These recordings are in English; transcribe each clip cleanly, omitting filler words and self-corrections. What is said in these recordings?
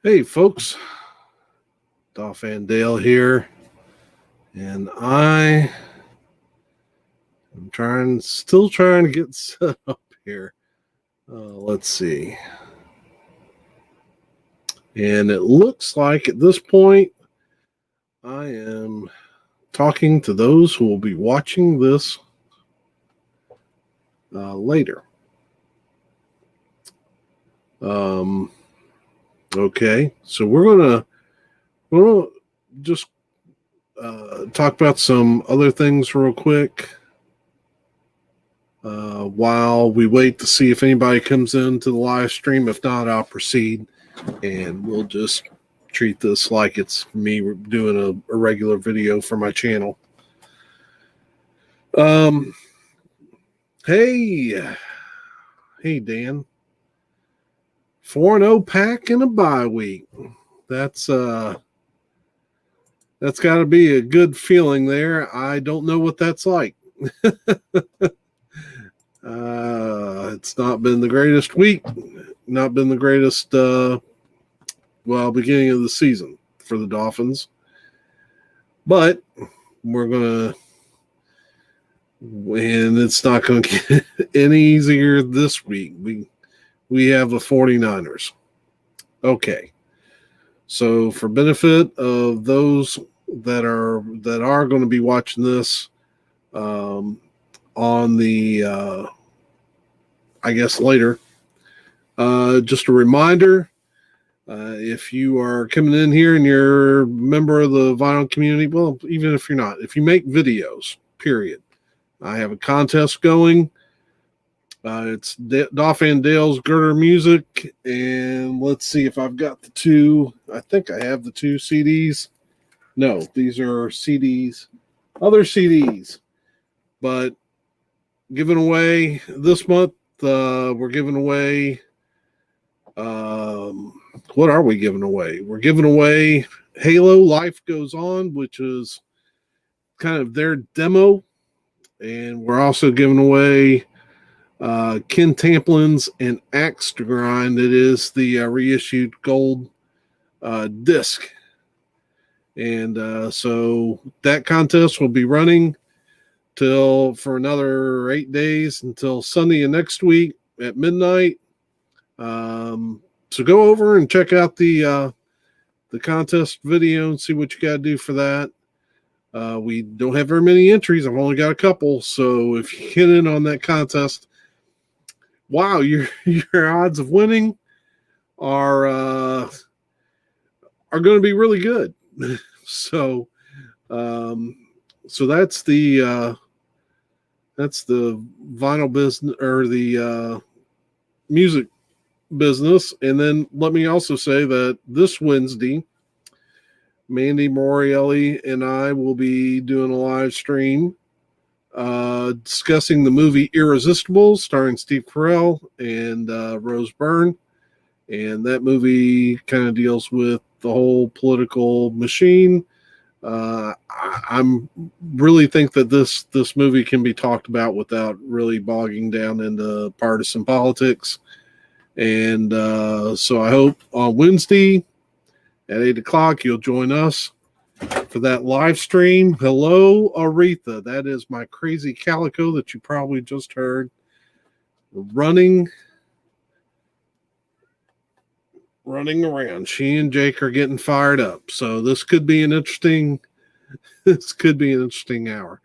Hey, folks, Dolph Van Dale here, and I am still trying to get set up here. Let's see. And it looks like at this point, I am talking to those who will be watching this later. Okay, so we're gonna just talk about some other things real quick. While we wait to see if anybody comes into the live stream. If not, I'll proceed and we'll just treat this like it's me doing a regular video for my channel. Hey Dan. 4-0 pack in a bye week. That's got to be a good feeling there. I don't know what that's like. It's not been the greatest week, not been the greatest, beginning of the season for the Dolphins. But we're going to, and it's not going to get any easier this week. We have the 49ers. Okay. So for benefit of those that are going to be watching this, on the, I guess later. Just a reminder, if you are coming in here and you're a member of the vinyl community, well, even if you're not, if you make videos, period, I have a contest going. It's Dolph Van Dale's Girder Music, and let's see if I've got the two. I think I have the two CDs. No, these are CDs, other CDs, but giving away this month. We're giving away. What are we giving away? We're giving away Halo Life Goes On, which is kind of their demo, and we're also giving away Ken Tamplin's and Axe to Grind. It is the reissued gold disc, and so that contest will be running for another 8 days until Sunday of next week at midnight. So go over and check out the contest video and see what you got to do for that. We don't have very many entries. I've only got a couple. So if you get in on that contest, wow, your odds of winning are going to be really good. So that's the vinyl business or the music business. And then let me also say that this Wednesday, Mandy Morielli and I will be doing a live stream discussing the movie Irresistible, starring Steve Carell and Rose Byrne. And that movie kind of deals with the whole political machine. I'm really think that this movie can be talked about without really bogging down into partisan politics. And so I hope on Wednesday at 8:00 you'll join us for that live stream. Hello, Aretha. That is my crazy calico that you probably just heard running around. She and Jake are getting fired up. So this could be an interesting hour.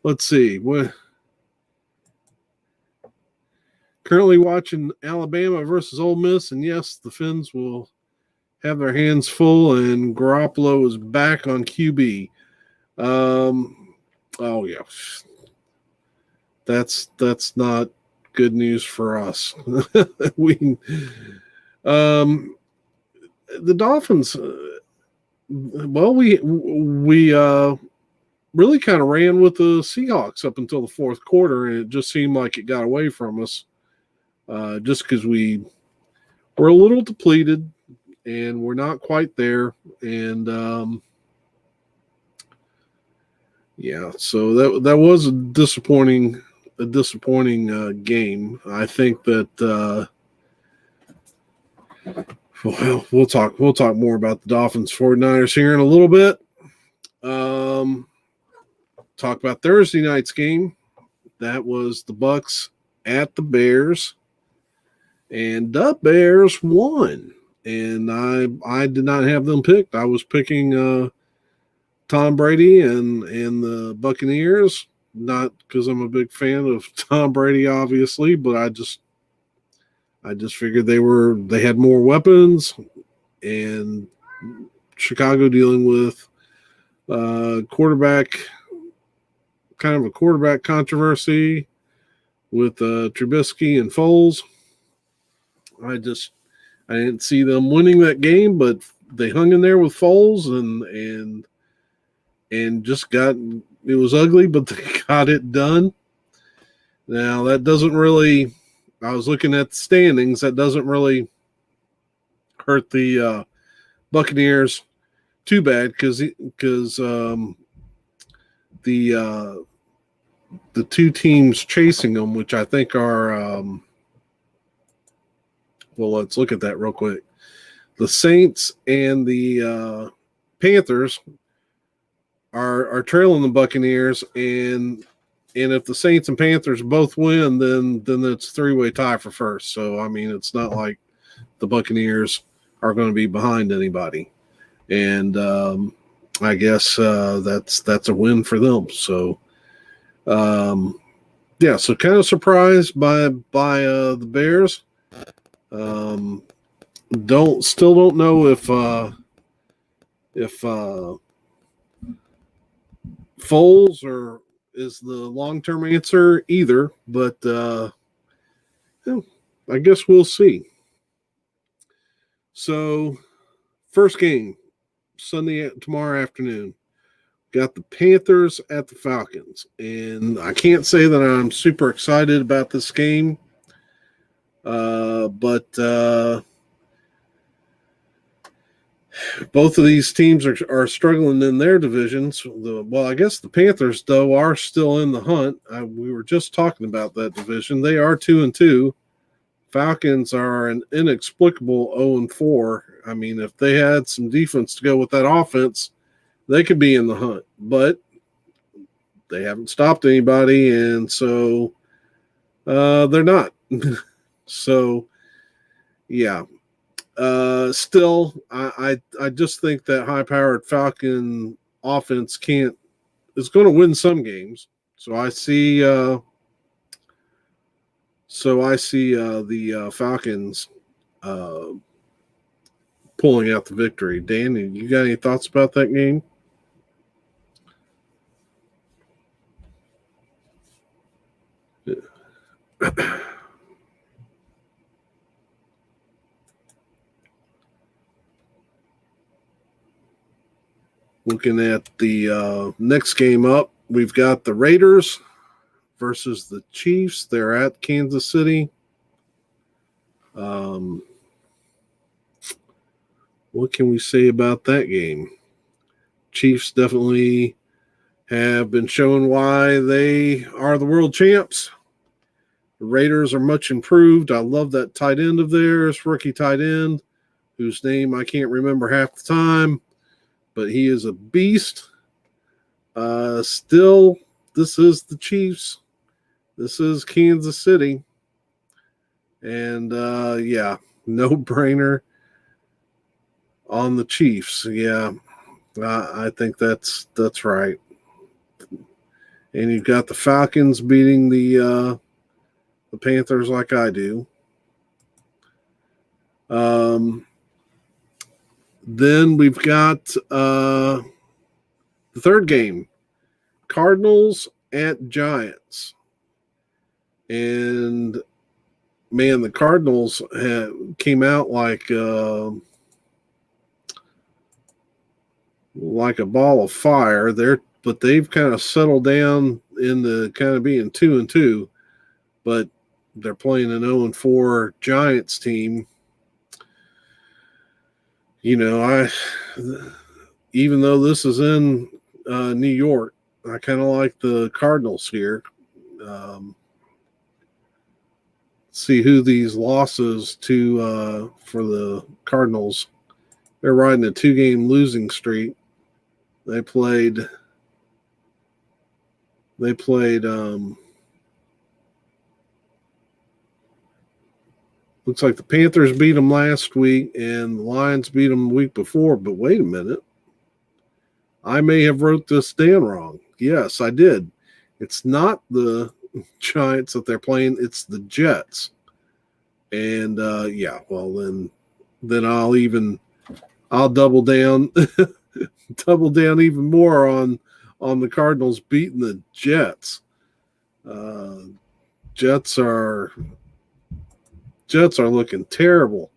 Let's see. We're currently watching Alabama versus Ole Miss, and yes, the Finns will have their hands full, and Garoppolo is back on QB. Oh yeah. That's not good news for us. The Dolphins, we really kind of ran with the Seahawks up until the fourth quarter, and it just seemed like it got away from us just because we were a little depleted and we're not quite there. And so that was a disappointing game. I think that Well, we'll talk more about the Dolphins 49ers here in a little bit. Talk about Thursday night's game. That was the Bucks at the Bears, and the Bears won. And I did not have them picked. I was picking Tom Brady and the Buccaneers, not because I'm a big fan of Tom Brady, obviously, but I just figured they had more weapons, and Chicago dealing with quarterback controversy with Trubisky and Foles. I didn't see them winning that game, but they hung in there with Foles and just it was ugly, but they got it done. Now that doesn't really. I was looking at the standings. That doesn't really hurt the Buccaneers too bad because the two teams chasing them, which I think are well, let's look at that real quick. The Saints and the Panthers are trailing the Buccaneers, and if the Saints and Panthers both win, then it's a three-way tie for first. So I mean, it's not like the Buccaneers are going to be behind anybody, and I guess that's a win for them. So yeah, so kind of surprised by the Bears. Still don't know if Foles is the long-term answer either, but I guess we'll see. So, first game, tomorrow afternoon, got the Panthers at the Falcons, and I can't say that I'm super excited about this game, but both of these teams are struggling in their divisions. I guess the Panthers, though, are still in the hunt. We were just talking about that division. They are 2-2. Falcons are an inexplicable 0-4. I mean, if they had some defense to go with that offense, they could be in the hunt. But they haven't stopped anybody, and so they're not. So, yeah. Still, I just think that high-powered Falcon offense is going to win some games. So I see the Falcons pulling out the victory. Dan, you got any thoughts about that game? Looking at the next game up, we've got the Raiders versus the Chiefs. They're at Kansas City. What can we say about that game? Chiefs definitely have been showing why they are the world champs. The Raiders are much improved. I love that tight end of theirs, rookie tight end, whose name I can't remember half the time, but he is a beast. Still, this is the Chiefs. This is Kansas City. And, yeah, no-brainer on the Chiefs. Yeah, I think that's right. And you've got the Falcons beating the Panthers like I do. Then we've got the third game, Cardinals at Giants. And, man, the Cardinals came out like a ball of fire. But they've kind of settled down into kind of being 2-2. But they're playing an 0-4 Giants team. You know, even though this is in New York, I kind of like the Cardinals here. see who these losses to for the Cardinals. They're riding a 2-game losing streak. They played looks like the Panthers beat them last week and the Lions beat them the week before. But wait a minute. I may have wrote this down wrong. Yes, I did. It's not the Giants that they're playing. It's the Jets. And, well, then I'll double down, even more on the Cardinals beating the Jets. Jets are looking terrible.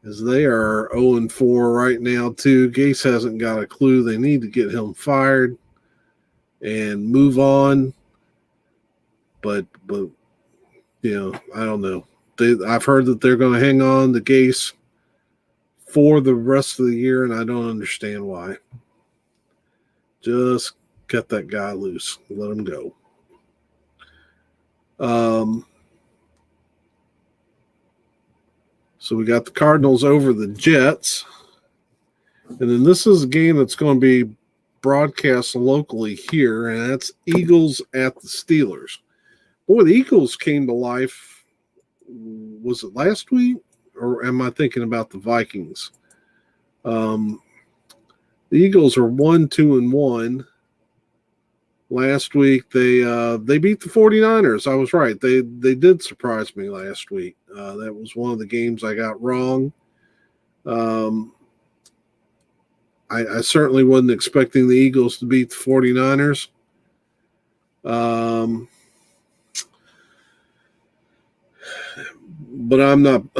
As they are 0-4 right now, too. Gase hasn't got a clue. They need to get him fired and move on. But I don't know. I've heard that they're going to hang on to Gase for the rest of the year, and I don't understand why. Just cut that guy loose. Let him go. So we got the Cardinals over the Jets. And then this is a game that's going to be broadcast locally here, and that's Eagles at the Steelers. Boy, the Eagles came to life. Was it last week? Or am I thinking about the Vikings? The Eagles are 1-2-1. Last week they beat the 49ers. I was right. They did surprise me last week. That was one of the games I got wrong. I certainly wasn't expecting the Eagles to beat the 49ers. But I'm not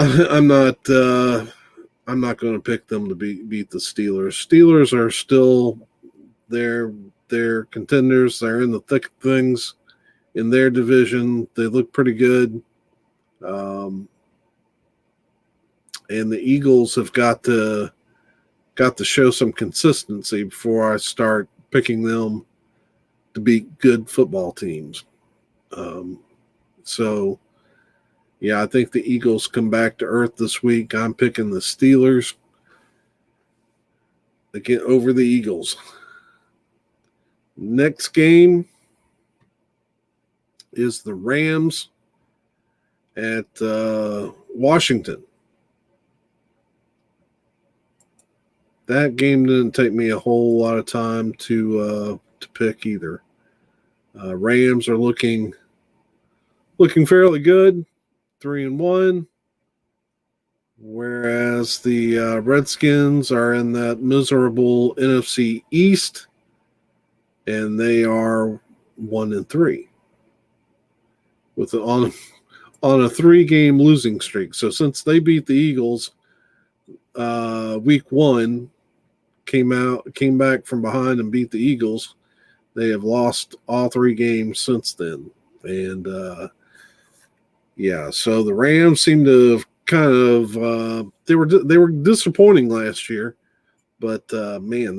going to pick them to beat the Steelers. Steelers are still they're contenders. They're in the thick of things in their division. They look pretty good. And the Eagles have got to show some consistency before I start picking them to beat good football teams. So, yeah, I think the Eagles come back to earth this week. I'm picking the Steelers again over the Eagles. Next game is the Rams at Washington. That game didn't take me a whole lot of time to pick either. Rams are looking fairly good, 3-1, whereas the Redskins are in that miserable NFC East, and they are 1-3 with on a 3-game losing streak. So since they beat the Eagles week 1, came back from behind and beat the Eagles, they have lost all 3 games since then. And so the Rams seem to have kind of they were disappointing last year, but man,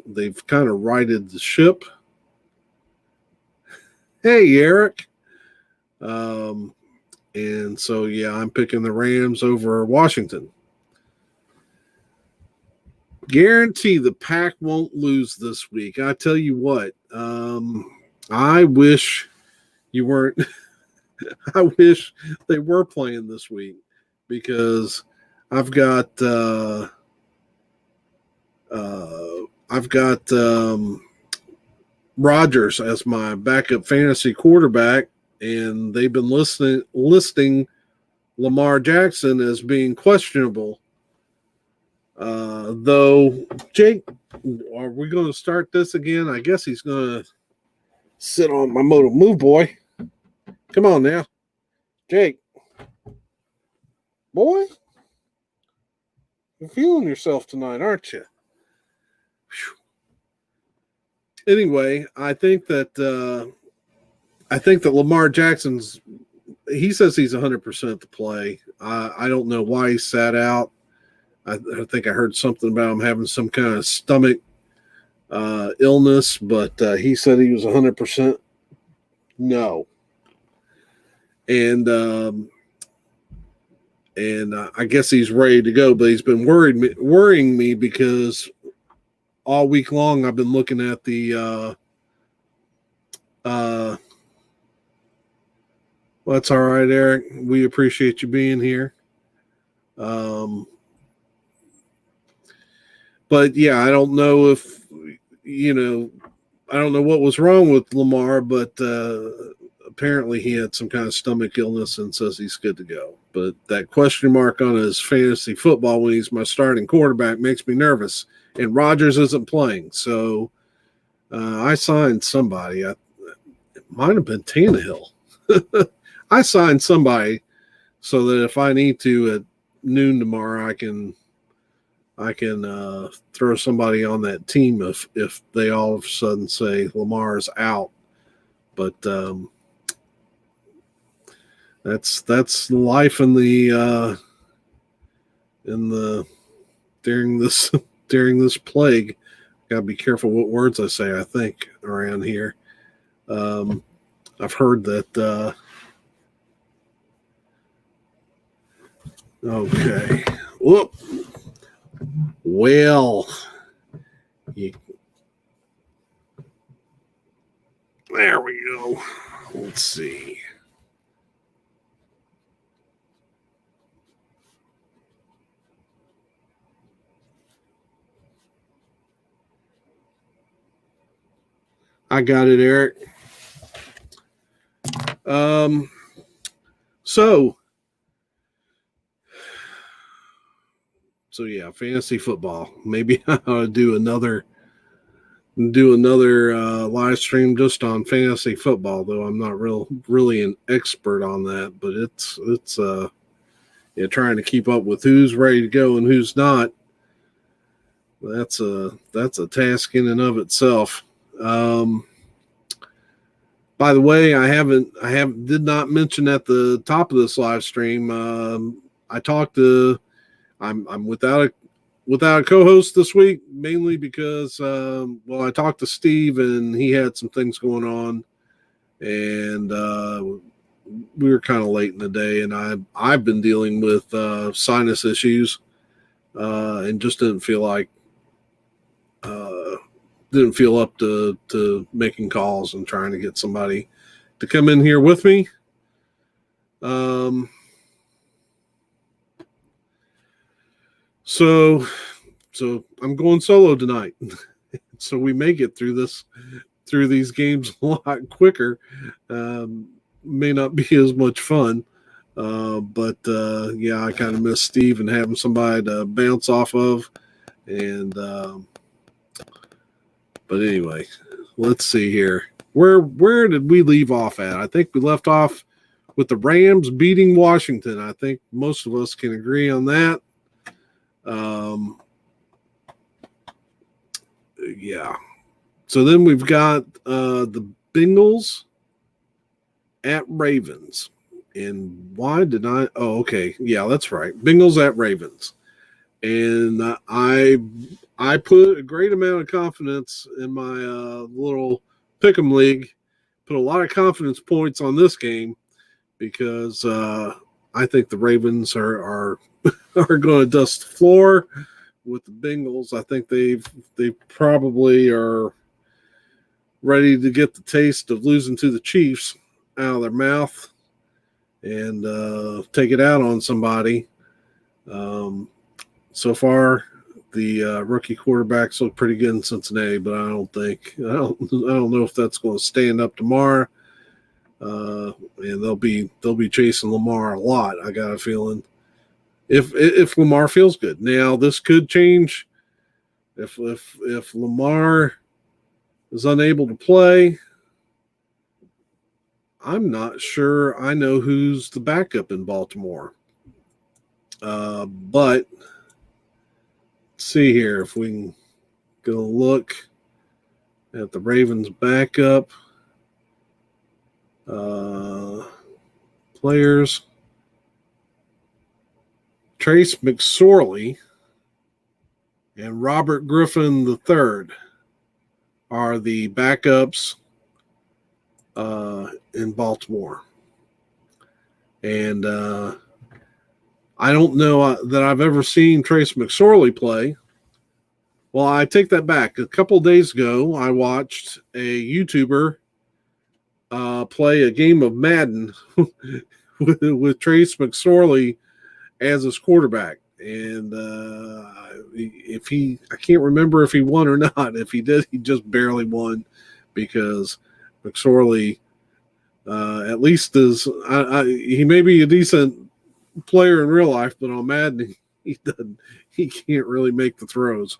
they've kind of righted the ship. Hey, Eric. And so I'm picking the Rams over Washington. Guarantee the Pack won't lose this week. I tell you what, I wish you weren't. I wish they were playing this week because I've got Rodgers as my backup fantasy quarterback, and they've been listing Lamar Jackson as being questionable. Though, Jake, are we going to start this again? I guess he's going to sit on my moto. Move, boy. Come on now. Jake. Boy. You're feeling yourself tonight, aren't you? Whew. Anyway, I think that Lamar Jackson's – he says he's 100% to play. I don't know why he sat out. I think I heard something about him having some kind of stomach illness, but he said he was 100%. No. and I guess he's ready to go. But he's been worrying me because all week long I've been looking at the. Well, that's all right, Eric. We appreciate you being here. But yeah, I don't know if I don't know what was wrong with Lamar, but apparently he had some kind of stomach illness and says he's good to go. But that question mark on his fantasy football when he's my starting quarterback makes me nervous. And Rodgers isn't playing, so I signed somebody. It might have been Tannehill. I signed somebody so that if I need to at noon tomorrow, I can throw somebody on that team if they all of a sudden say Lamar's out. But that's life in the during this plague. Got to be careful what words I say. I think around here, I've heard that. Okay. Whoop. Well, there we go. Let's see. I got it, Eric. So yeah, fantasy football. Maybe I'll do another live stream just on fantasy football, though I'm not really an expert on that, but it's trying to keep up with who's ready to go and who's not. That's a task in and of itself. By the way, I did not mention at the top of this live stream. I talked to. I'm without a co-host this week, mainly because I talked to Steve and he had some things going on, and we were kind of late in the day, and I've been dealing with sinus issues, and just didn't feel up to making calls and trying to get somebody to come in here with me. So I'm going solo tonight. So we may get through these games a lot quicker. May not be as much fun. But I kind of miss Steve and having somebody to bounce off of. And but anyway, let's see here. Where did we leave off at? I think we left off with the Rams beating Washington. I think most of us can agree on that. Yeah. So then we've got the Bengals at Ravens. And why did I? Oh, okay. Yeah, that's right. Bengals at Ravens. And I put a great amount of confidence in my little pick'em league. Put a lot of confidence points on this game because I think the Ravens are going to dust the floor with the Bengals. I think they probably are ready to get the taste of losing to the Chiefs out of their mouth and take it out on somebody. So far, the rookie quarterbacks look pretty good in Cincinnati, but I don't know if that's going to stand up tomorrow. And they'll be chasing Lamar a lot. I got a feeling if Lamar feels good. Now this could change if Lamar is unable to play. I'm not sure I know who's the backup in Baltimore. But let's see here if we can go look at the Ravens backup players. Trace McSorley and Robert Griffin III are the backups in Baltimore. And I don't know that I've ever seen Trace McSorley play. Well, I take that back. A couple days ago, I watched a YouTuber play a game of Madden with Trace McSorley as his quarterback. And I can't remember if he won or not. If he did, he just barely won because McSorley, at least he may be a decent player in real life, but on Madden, he can't really make the throws.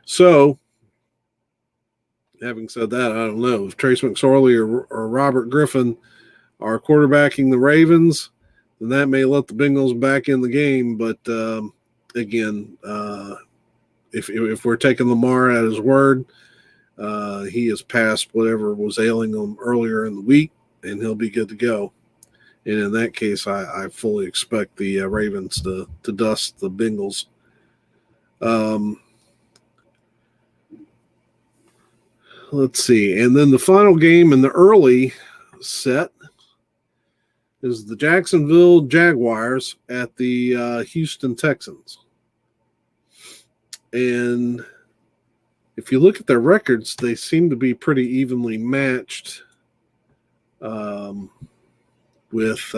So, having said that, I don't know if Trace McSorley or Robert Griffin are quarterbacking the Ravens, then that may let the Bengals back in the game. But again, if we're taking Lamar at his word, he has passed whatever was ailing him earlier in the week, and he'll be good to go. And in that case, I fully expect the Ravens to dust the Bengals. Let's see. And then the final game in the early set is the Jacksonville Jaguars at the Houston Texans. And if you look at their records, they seem to be pretty evenly matched with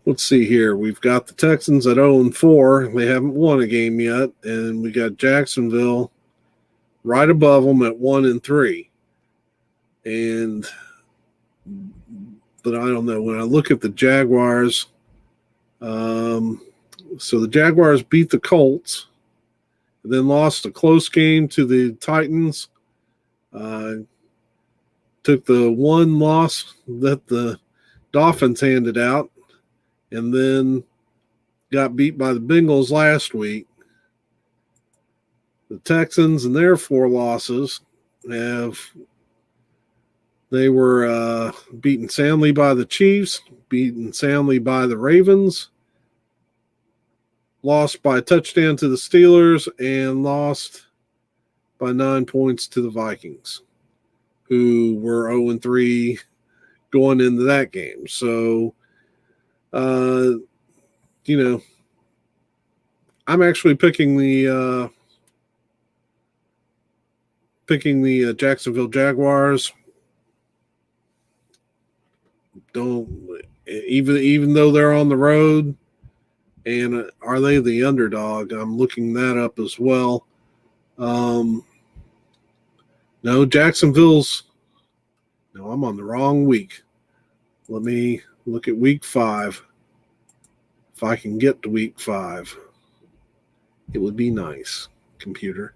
let's see here. We've got the Texans at 0-4. They haven't won a game yet. And we got Jacksonville right above them at 1-3. But I don't know. When I look at the Jaguars, so the Jaguars beat the Colts, then lost a close game to the Titans. Took the one loss that the Dolphins handed out, and then got beat by the Bengals last week. The Texans and their 4 losses they were beaten soundly by the Chiefs, beaten soundly by the Ravens, lost by a touchdown to the Steelers, and lost by 9 points to the Vikings, who were 0-3 going into that game. So, I'm actually picking the Jacksonville Jaguars. Even though they're on the road, and are they the underdog? I'm looking that up as well. No, Jacksonville's. No, I'm on the wrong week. Let me look at week 5. If I can get to week 5, it would be nice, computer.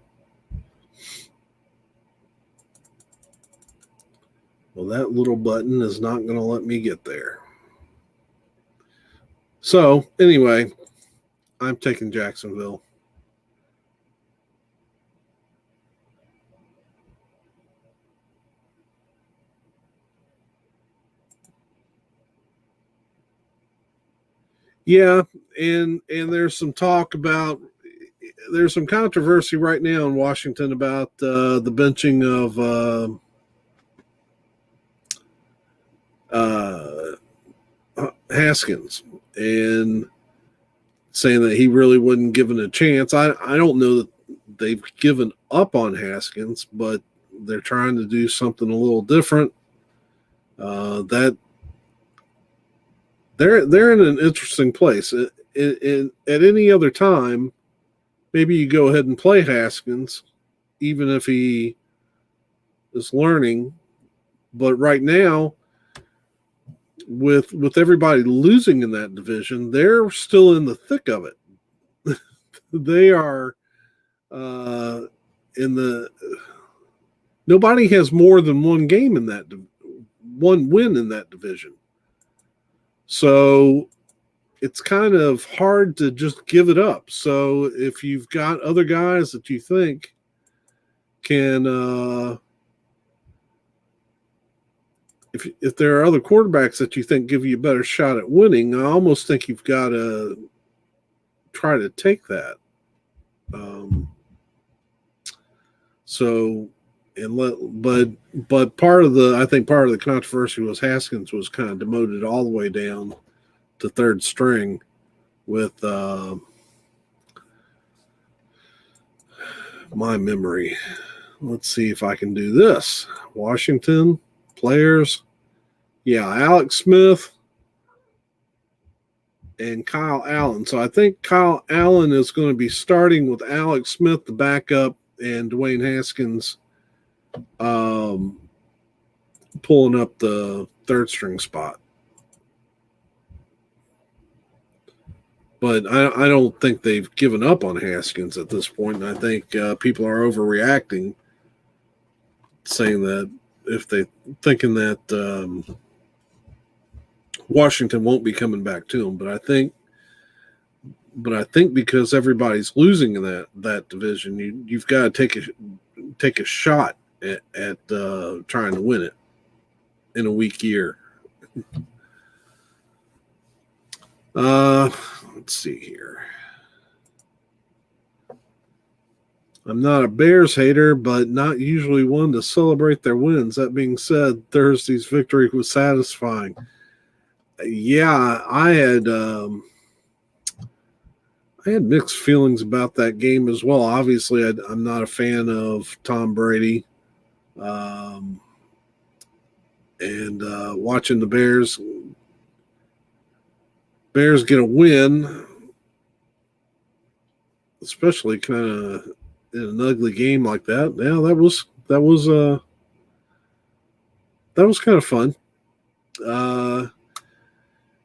Well, that little button is not going to let me get there. So, anyway, I'm taking Jacksonville. Yeah, and there's some talk about there's some controversy right now in Washington about the benching of Haskins, and saying that he really wasn't given a chance. I don't know that they've given up on Haskins, but they're trying to do something a little different. That they're in an interesting place. At any other time, maybe you go ahead and play Haskins, even if he is learning. But right now, with everybody losing in that division, they're still in the thick of it. They are in the. Nobody has more than one game in that, one win in that division. So it's kind of hard to just give it up. So if you've got other guys that you think can, if there are other quarterbacks that you think give you a better shot at winning, I almost think you've got to try to take that. So but part of the controversy was Haskins was kind of demoted all the way down to third string with my memory. Let's see if I can do this. Washington players. Yeah, Alex Smith and Kyle Allen. So I think Kyle Allen is going to be starting with Alex Smith, the backup, and Dwayne Haskins pulling up the third string spot. But I don't think they've given up on Haskins at this point. And I think people are overreacting, saying that if they thinking that Washington won't be coming back to him. But I think because everybody's losing in that division, you've got to take a shot at trying to win it in a weak year. Let's see here. I'm not a Bears hater, but not usually one to celebrate their wins. That being said, Thursday's victory was satisfying. Yeah, I had mixed feelings about that game as well. Obviously, I'm not a fan of Tom Brady. And watching the Bears get a win, especially kind of in an ugly game like that. Yeah, that was kind of fun.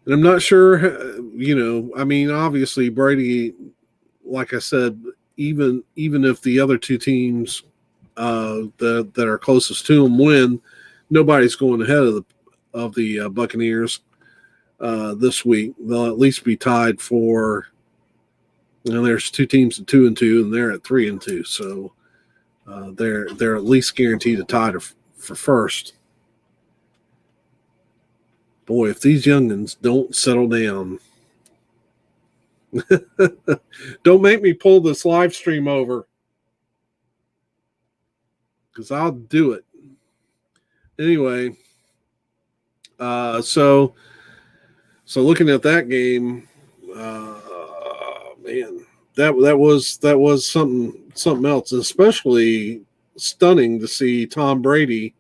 And I'm not sure, I mean, obviously Brady, like I said, even if the other two teams that are closest to him win, nobody's going ahead of the Buccaneers this week. They'll at least be tied for. There's two teams at 2-2, and they're at 3-2. So they're at least guaranteed a tie for first. Boy, if these youngins don't settle down, don't make me pull this live stream over, because I'll do it anyway. So looking at that game, man, that was something else, especially stunning to see Tom Brady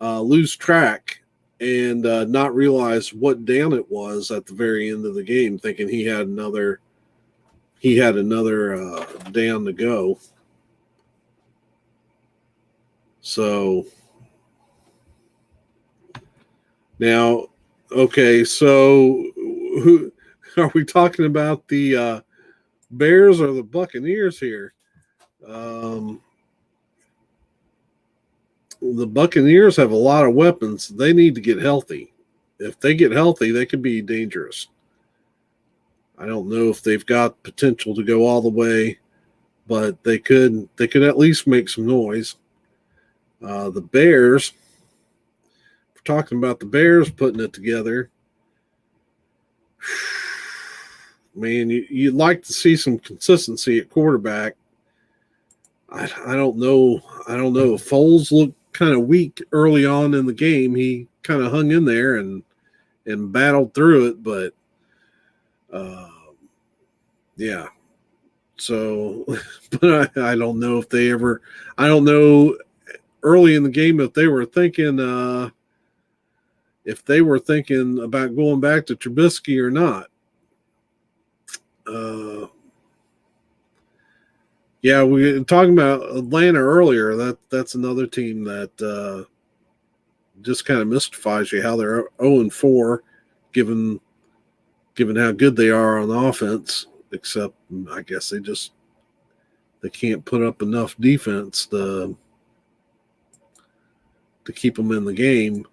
lose track and not realize what down it was at the very end of the game, thinking he had another down to go. So now, okay, so who are we talking about, the Bears or the Buccaneers here? The Buccaneers have a lot of weapons. They need to get healthy. If they get healthy, they could be dangerous. I don't know if they've got potential to go all the way, but they could at least make some noise. The Bears, if we're talking about the Bears putting it together, man, you'd like to see some consistency at quarterback. I don't know. Foles looked kind of weak early on in the game. He kind of hung in there and battled through it, but yeah. So, but I don't know if they ever. I don't know early in the game if they were thinking about going back to Trubisky or not. Yeah, we were talking about Atlanta earlier. That's another team that just kind of mystifies you how they're 0-4, given how good they are on offense. Except, I guess they can't put up enough defense to keep them in the game.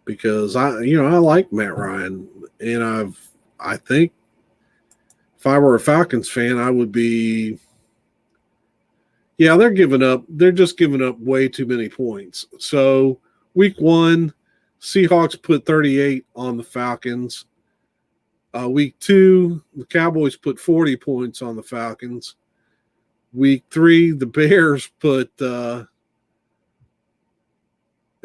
Because I like Matt Ryan, and I think if I were a Falcons fan, I would be. Yeah, they're giving up. They're just giving up way too many points. So week 1, Seahawks put 38 on the Falcons. Week 2, the Cowboys put 40 points on the Falcons. Week 3, the Bears put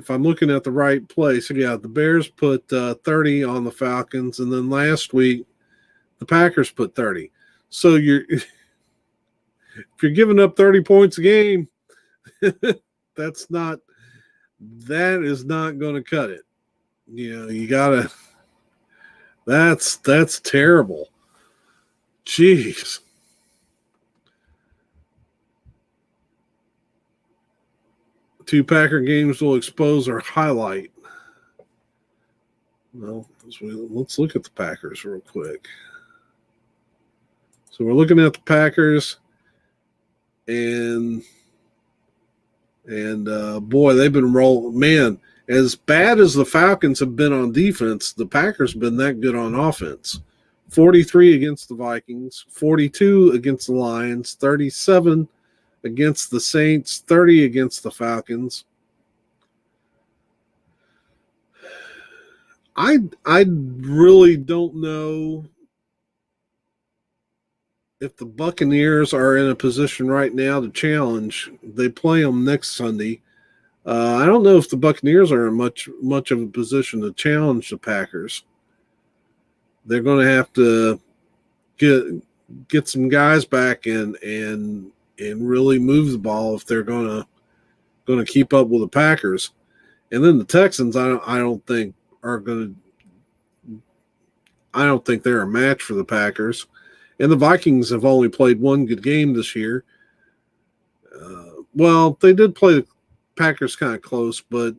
if I'm looking at the right place, yeah, the Bears put 30 on the Falcons, and then last week the Packers put 30. So if you're giving up 30 points a game, that is not going to cut it. You gotta. That's terrible. Jeez. Two Packer games will expose or highlight. Well, let's look at the Packers real quick. So we're looking at the Packers, and boy, they've been rolling. Man, as bad as the Falcons have been on defense, the Packers have been that good on offense. 43 against the Vikings, 42 against the Lions, 37 against the Saints, 30 against the Falcons. I really don't know if the Buccaneers are in a position right now to challenge. They play them next Sunday. I don't know if the Buccaneers are in much of a position to challenge the Packers. They're going to have to get some guys back and really move the ball if they're going to keep up with the Packers. And then the Texans, I don't think they're a match for the Packers. And the Vikings have only played one good game this year. Well, they did play the Packers kind of close, but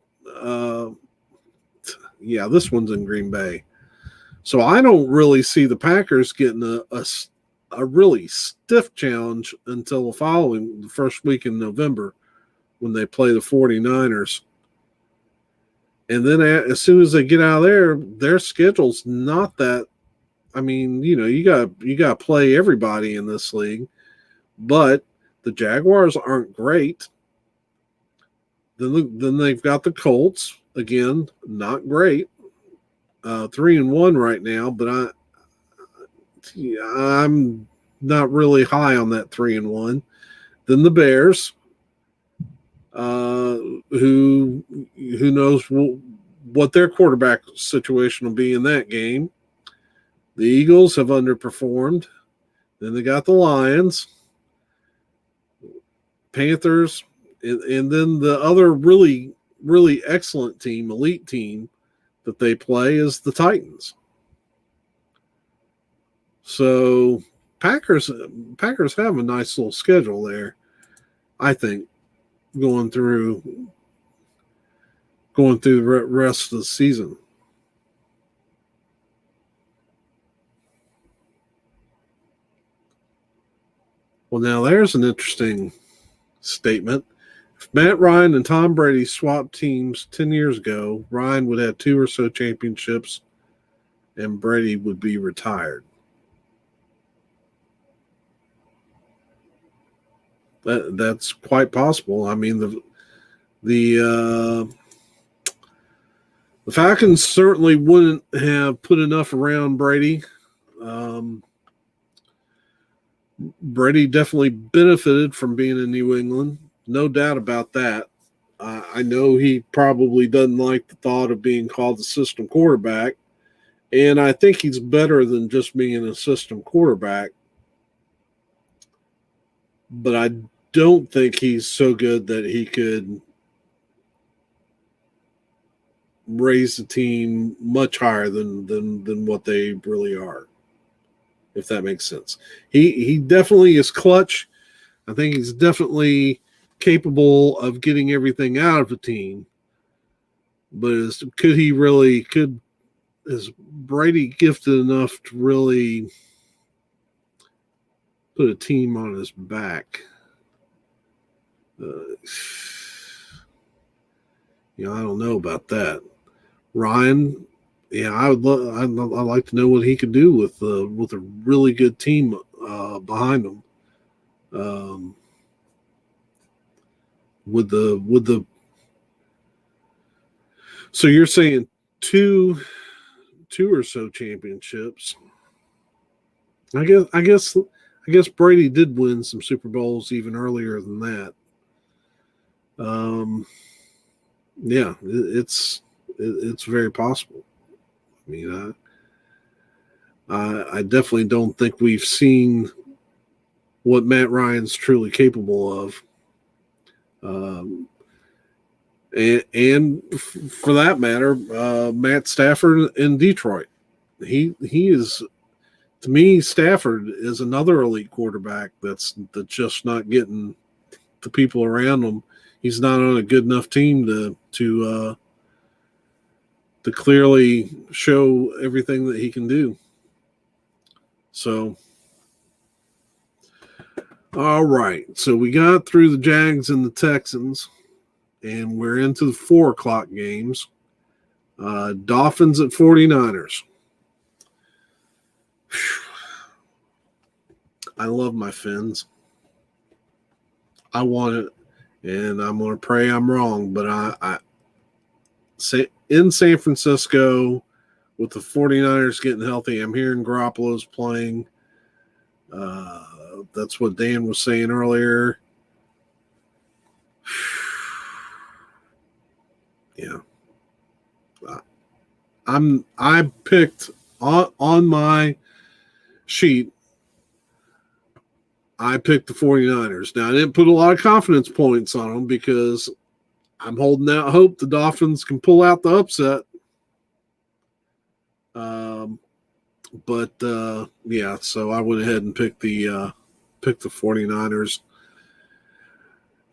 yeah, this one's in Green Bay. So I don't really see the Packers getting a really stiff challenge until the first week in November when they play the 49ers. And then as soon as they get out of there, their schedule's not that. I mean, you got to play everybody in this league, but the Jaguars aren't great. Then they've got the Colts, again, not great. 3-1 right now, but I'm not really high on that 3-1. Then the Bears, who knows what their quarterback situation will be in that game. The Eagles have underperformed. Then they got the Lions, Panthers, and then the other really, really excellent team, elite team that they play is the Titans. So Packers have a nice little schedule there, I think, going through the rest of the season. Well, now there's an interesting statement. If Matt Ryan and Tom Brady swapped teams 10 years ago, Ryan would have 2 or so championships and Brady would be retired. That's quite possible. I mean, the Falcons certainly wouldn't have put enough around Brady. Brady definitely benefited from being in New England. No doubt about that. I know he probably doesn't like the thought of being called the system quarterback, and I think he's better than just being a system quarterback. But I don't think he's so good that he could raise the team much higher than what they really are, if that makes sense. He definitely is clutch. I think he's definitely capable of getting everything out of the team. But is Brady gifted enough to really put a team on his back? I don't know about that. Ryan, I'd like to know what he could do with a really good team behind him. So you're saying two or so championships. I guess Brady did win some Super Bowls even earlier than that. Yeah, it's very possible. I mean, I definitely don't think we've seen what Matt Ryan's truly capable of. Um, and for that matter, Matt Stafford in Detroit. He is, to me, Stafford is another elite quarterback that's just not getting the people around him. He's not on a good enough team to clearly show everything that he can do. So, all right. So we got through the Jags and the Texans, and we're into the 4 o'clock games. Dolphins at 49ers. I love my Fins. I want it, and I'm going to pray I'm wrong, but I say in San Francisco with the 49ers getting healthy, I'm hearing Garoppolo's playing. That's what Dan was saying earlier. Yeah. I picked on my sheet, I picked the 49ers. Now, I didn't put a lot of confidence points on them because I'm holding out hope the Dolphins can pull out the upset. But yeah, so I went ahead and picked the 49ers.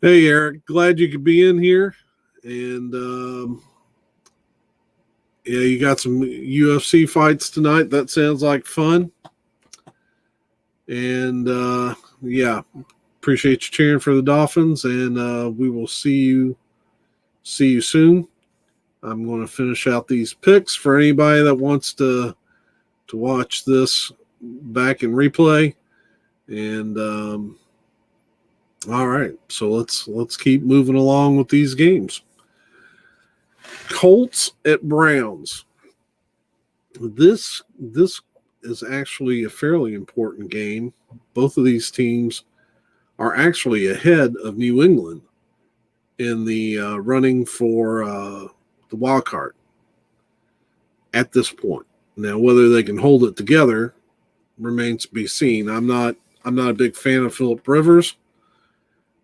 Hey, Eric, glad you could be in here. And yeah, you got some UFC fights tonight. That sounds like fun. And yeah, appreciate you cheering for the Dolphins. And we will see you soon. I'm going to finish out these picks for anybody that wants to watch this back in replay. And all right, so let's keep moving along with these games. Colts at Browns. This is actually a fairly important game. Both of these teams are actually ahead of New England in the running for the wild card at this point. Now, whether they can hold it together remains to be seen. I'm not a big fan of Philip Rivers,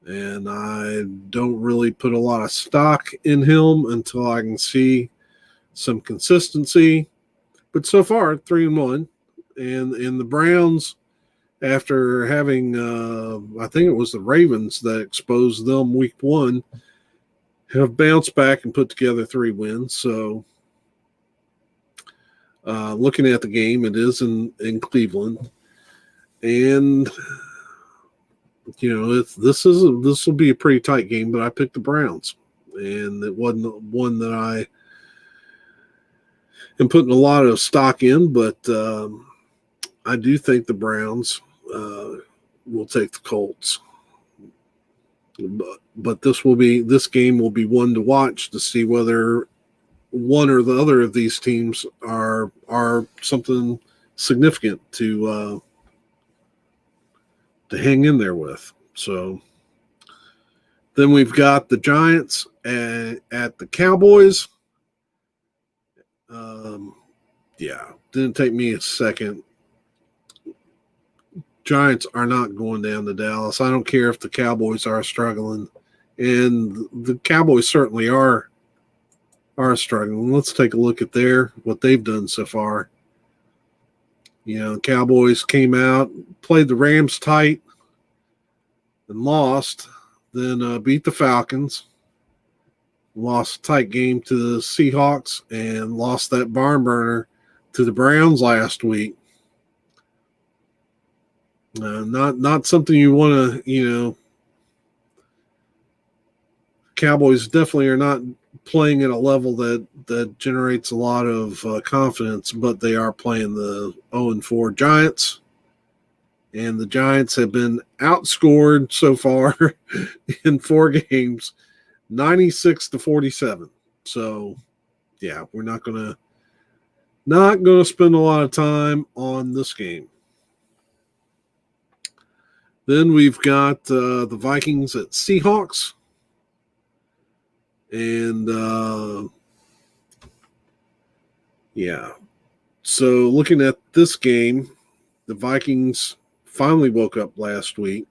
and I don't really put a lot of stock in him until I can see some consistency. But so far, 3-1, and the Browns, after having I think it was the Ravens that exposed them week 1, have bounced back and put together 3 wins. So looking at the game, it is in Cleveland, and you know this will be a pretty tight game. But I picked the Browns, and it wasn't one that I am putting a lot of stock in. But I do think the Browns will take the Colts. But this game will be one to watch to see whether one or the other of these teams are something significant to hang in there with. So then we've got the Giants at the Cowboys. Yeah, didn't take me a second. Giants are not going down to Dallas. I don't care if the Cowboys are struggling, and the Cowboys certainly are struggling. Let's take a look at what they've done so far. You know, Cowboys came out, played the Rams tight, and lost. Then beat the Falcons, lost a tight game to the Seahawks, and lost that barn burner to the Browns last week. Not something you want to, Cowboys definitely are not playing at a level that generates a lot of confidence, but they are playing the 0-4 Giants, and the Giants have been outscored so far in 4 games, 96-47. So, yeah, we're not gonna spend a lot of time on this game. Then we've got the Vikings at Seahawks. And yeah. So looking at this game, the Vikings finally woke up last week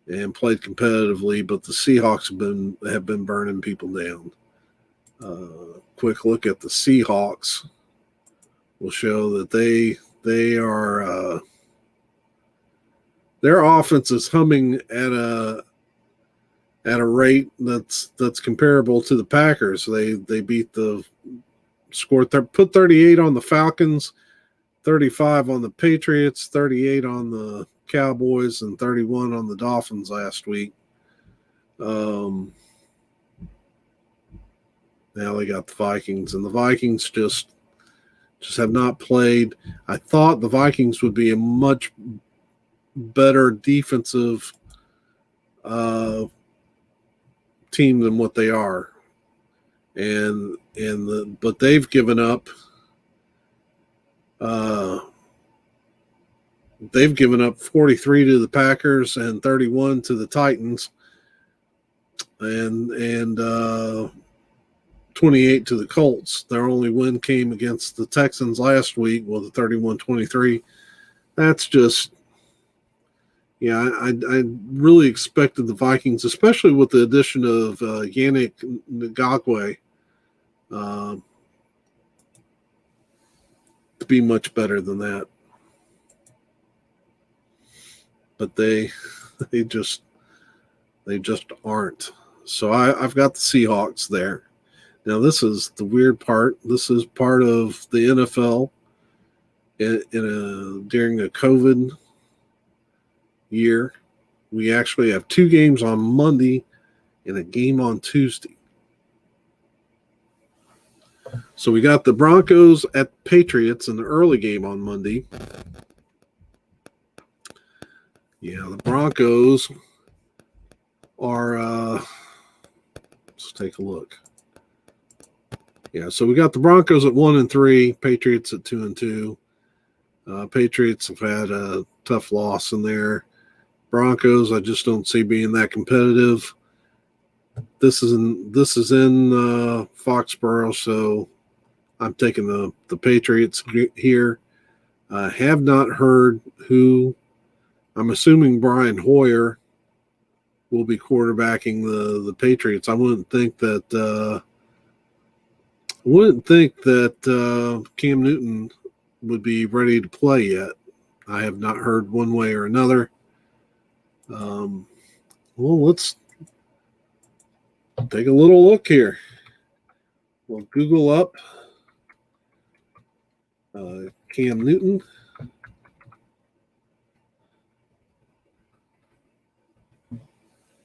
and played competitively, but the Seahawks have been burning people down. Quick look at the Seahawks will show that they are their offense is humming at a rate that's comparable to the Packers. They beat the put 38 on the Falcons, 35 on the Patriots, 38 on the Cowboys, and 31 on the Dolphins last week. Now they got the Vikings, and the Vikings just have not played. I thought the Vikings would be a much better defensive team than what they are, but they've given up. They've given up 43 to the Packers and 31 to the Titans, and 28 to the Colts. Their only win came against the Texans last week with a 31-23. That's just, yeah, I really expected the Vikings, especially with the addition of Yannick Ngakoue, to be much better than that. But they just aren't. So I've got the Seahawks there. Now this is the weird part. This is part of the NFL during a COVID year. We actually have 2 games on Monday and a game on Tuesday. So we got the Broncos at Patriots in the early game on Monday. Yeah, the Broncos are let's take a look. Yeah, so we got the Broncos at 1-3, Patriots at 2-2. Patriots have had a tough loss in there. Broncos, I just don't see being that competitive. This is in Foxborough, so I'm taking the Patriots here. I have not heard who. I'm assuming Brian Hoyer will be quarterbacking the Patriots. I wouldn't think that Cam Newton would be ready to play yet. I have not heard one way or another. Well, let's take a little look here. We'll Google up Cam Newton.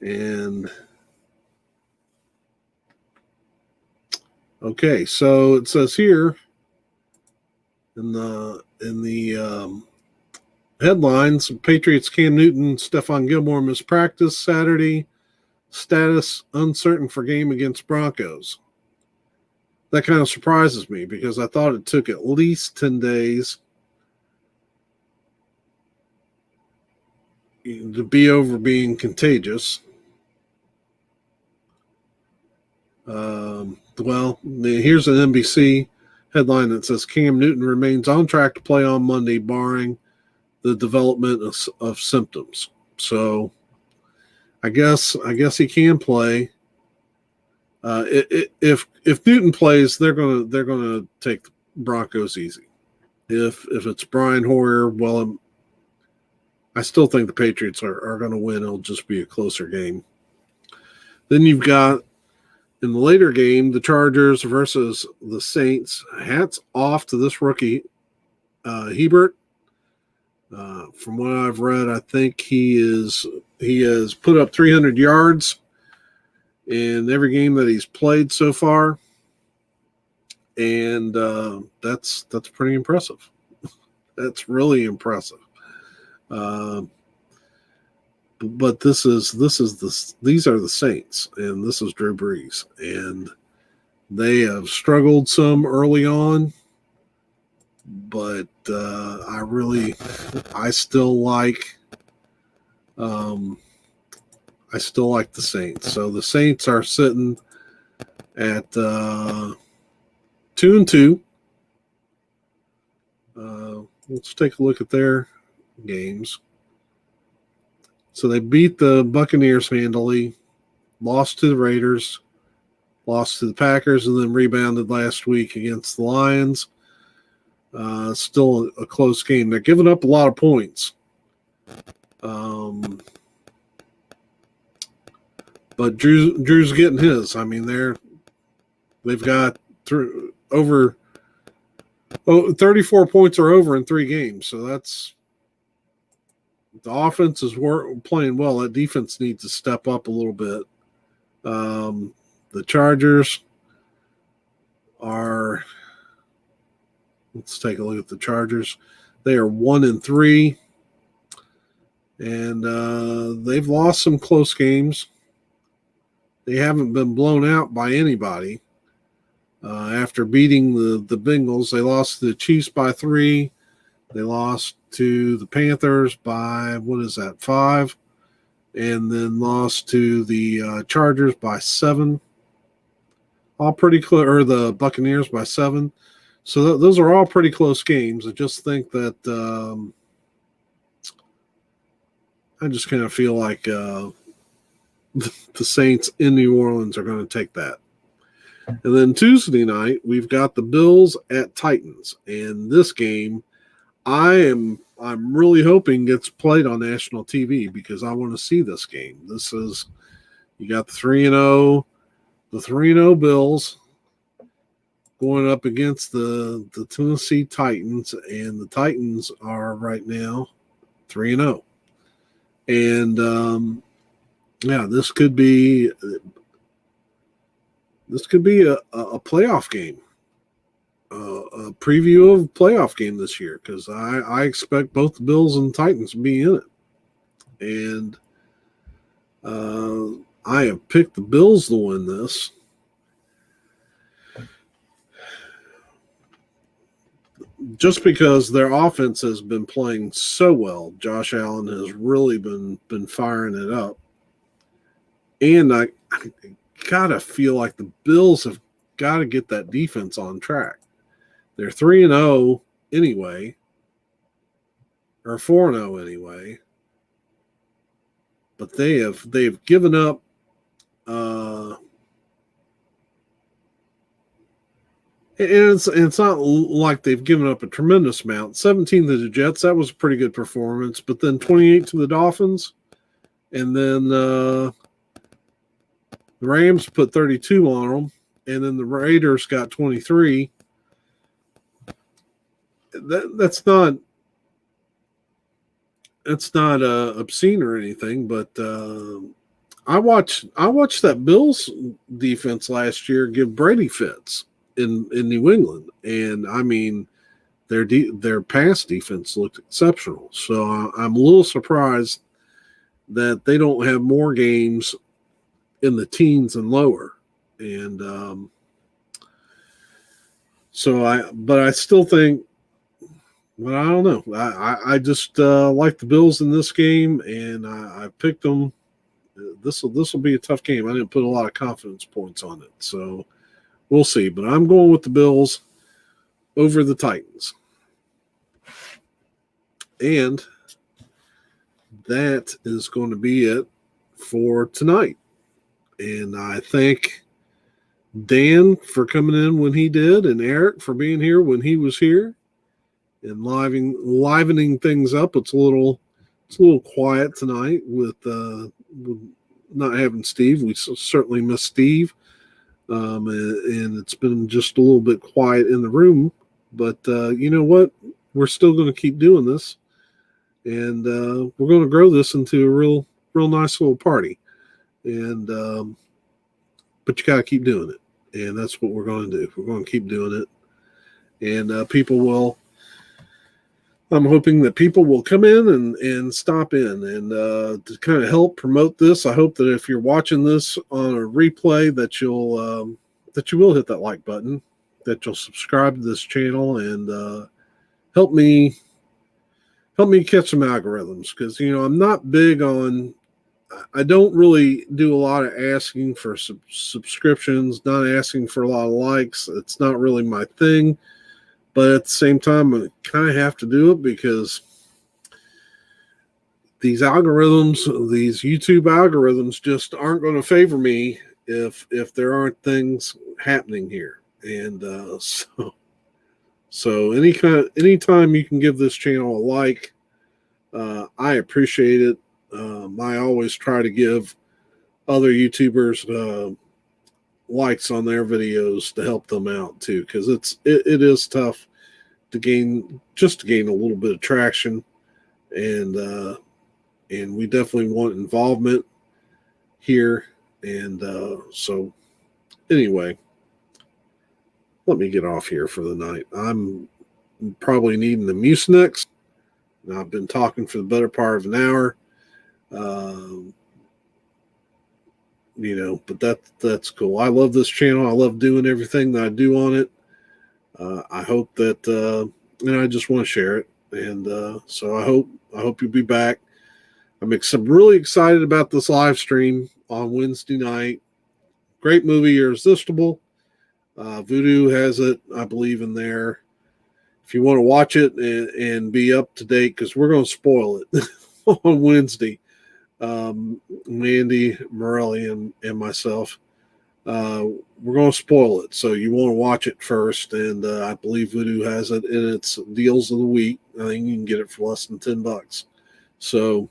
And okay, so it says here in the headlines, Patriots Cam Newton, Stephon Gilmore missed practice Saturday. Status uncertain for game against Broncos. That kind of surprises me because I thought it took at least 10 days to be over being contagious. Well, here's an NBC headline that says Cam Newton remains on track to play on Monday, barring the development of symptoms. So I guess he can play. If Newton plays, they're gonna take the Broncos easy. If it's Brian Hoyer, well, I still think the Patriots are going to win. It'll just be a closer game. Then you've got, in the later game, the Chargers versus the Saints. Hats off to this rookie, Hebert. From what I've read, I think he has put up 300 yards in every game that he's played so far, and that's pretty impressive. That's really impressive. But these are the Saints, and this is Drew Brees, and they have struggled some early on, but I still like I still like the Saints. So the Saints are sitting at 2-2. Let's take a look at their games. So they beat the Buccaneers handily, lost to the Raiders, lost to the Packers, and then rebounded last week against the Lions. Still a close game. They're giving up a lot of points. But Drew's getting his. I mean, they've got over 34 points or over in 3 games. So that's the offense is playing well. That defense needs to step up a little bit. The Chargers are. Let's take a look at the Chargers. They are 1-3, and they've lost some close games. They haven't been blown out by anybody. After beating the Bengals, they lost to the Chiefs by 3. They lost to the Panthers by, 5? And then lost to the Chargers by 7. All pretty close, or the Buccaneers by 7. So those are all pretty close games. I just think that I just kind of feel like the Saints in New Orleans are going to take that. And then Tuesday night, we've got the Bills at Titans. And this game, I'm really hoping gets played on national TV because I want to see this game. This is, you got the 3-0 Bills going up against the Tennessee Titans, and the Titans are right now 3-0. And this could be a playoff game, a preview of a playoff game this year, because I expect both the Bills and the Titans to be in it. And I have picked the Bills to win this. Just because their offense has been playing so well. Josh Allen has really been firing it up. And I gotta feel like the Bills have got to get that defense on track. They're 3-0 anyway, or 4-0 anyway. But they've given up and it's not like they've given up a tremendous amount. 17 to the Jets, that was a pretty good performance. But then 28 to the Dolphins. And then the Rams put 32 on them. And then the Raiders got 23. That's not obscene or anything, but I watched that Bills defense last year give Brady fits in New England, and I mean their pass defense looked exceptional. So I'm a little surprised that they don't have more games in the teens and lower, and but I still think. Well, I don't know. I just like the Bills in this game, and I picked them. This will be a tough game. I didn't put a lot of confidence points on it, so we'll see. But I'm going with the Bills over the Titans, and that is going to be it for tonight. And I thank Dan for coming in when he did, and Eric for being here when he was here. And livening things up. It's a little quiet tonight with not having Steve. We certainly miss Steve, and it's been just a little bit quiet in the room. But you know what? We're still going to keep doing this, and we're going to grow this into a real nice little party. And but you got to keep doing it, and that's what we're going to do. We're going to keep doing it, and people will. I'm hoping that people will come in and stop in and to kind of help promote this. I hope that if you're watching this on a replay, that you will hit that like button, that you'll subscribe to this channel, and help me catch some algorithms, because I'm not big on. I don't really do a lot of asking for subscriptions, not asking for a lot of likes. It's not really my thing. But at the same time, I kind of have to do it because these algorithms, these YouTube algorithms, just aren't going to favor me if there aren't things happening here. And so anytime you can give this channel a like, I appreciate it. I always try to give other YouTubers likes on their videos to help them out too, because it is tough to gain a little bit of traction, and we definitely want involvement here. And so anyway, let me get off here for the night. I'm probably needing the Mucinex. Now, I've been talking for the better part of an hour. But that's cool. I love this channel. I love doing everything that I do on it. I hope that, and I just want to share it. And so I hope you'll be back. I'm really excited about this live stream on Wednesday night. Great movie, Irresistible. Vudu has it, I believe, in there. If you want to watch it and be up to date, because we're going to spoil it on Wednesday. Mandy, Morelli, and myself, we're going to spoil it. So you want to watch it first. And I believe Vudu has it in its deals of the week. I think you can get it for less than $10. So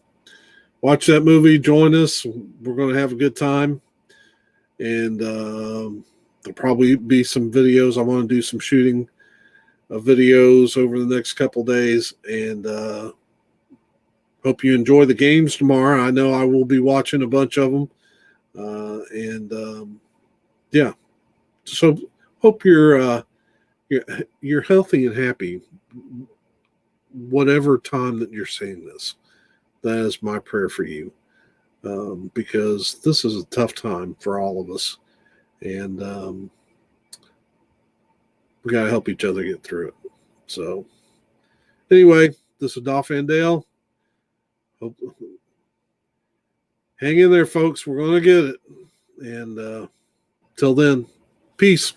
watch that movie. Join us. We're going to have a good time. And there'll probably be some videos. I want to do some shooting of videos over the next couple days. And hope you enjoy the games tomorrow. I know I will be watching a bunch of them. Yeah. So hope you're healthy and happy, whatever time that you're seeing this. That is my prayer for you, because this is a tough time for all of us, and we got to help each other get through it. So anyway, this is Dolph Van Dale. Hang in there, folks. We're going to get it. And till then, peace.